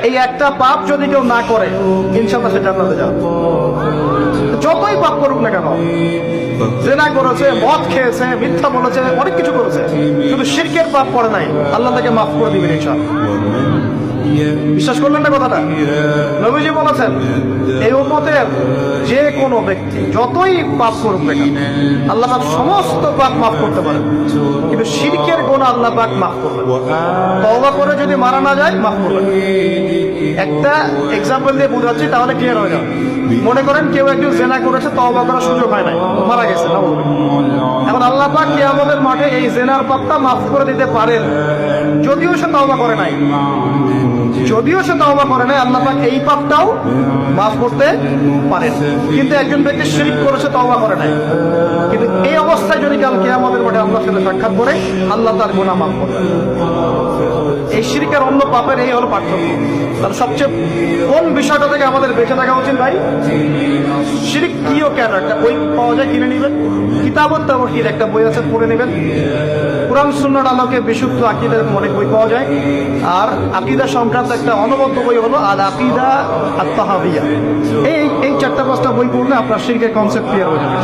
এই একটা পাপ যদি কেউ না করে ইনশাআল্লাহ সে জান্নাতে যাবে। যতই পাপ করুক না কেন, জেনা করেছে, মদ খেয়েছে, মিথ্যা বলেছে, অনেক কিছু করেছে, শুধু শিরকের পাপ করে নাই, আল্লাহ তাকে মাফ করে দিবেন ইনশাআল্লাহ। বিশ্বাস করলেন না কথাটা? নবীজি বলেছেন এই উম্মতের যে কোনো ব্যক্তি যতই পাপ করুক না কেন আল্লাহ পাক সমস্ত পাপ মাফ করতে পারেন, কিন্তু শিরকের গুনাহ আল্লাহ পাক মাফ করবেন। তওবা করে যদি মারা না যায় মাফ করবেন। একটা এক্সাম্পল দিয়ে বোঝাচ্ছি তাহলে ক্লিয়ার হয়ে যাবে। মনে করেন কেউ একজন জেনা করেছে, তওবা করার সুযোগ হয় নাই, মারা গেছে, এখন আল্লাহ পাক কিয়ামতের মাঠে এই জেনার পাপটা মাফ করে দিতে পারেন, যদিও সে তওবা করে নাই। আল্লাহ পাক এই পাপটাও মাফ করতে পারেন। কিন্তু একজন ব্যক্তি শিরক করেছে, তওবা করে নাই, কিন্তু এই অবস্থায় যদি কাল কিয়ামতের মাঠে আল্লাহর সাথে সাক্ষাৎ করে, আল্লাহ তার গুনাহ মাফ করবেন। এই শিরক আর অন্য পাপের এই হলো পার্থক্য। তাহলে সবচেয়ে কোন বিষয়টা থেকে আমাদের বেঁচে থাকা উচিত ভাই? শিরক কি ও কেন? একটা বই পাওয়া যায়, কিনে নেবেন। কিতাবুত তাওহীদ একটা বই আছে, পড়ে নেবেন। কুরআন সুন্নাহর আলোকে বিশুদ্ধ আকীদার অনেক বই পাওয়া যায়। আর আকীদা সংক্রান্ত একটা অনবদ্য বই হলো আল আকীদা আত তাহাবিয়া। এই 4-5টা বই পড়লে আপনার শিরকের কনসেপ্ট ক্লিয়ার হয়ে যাবে।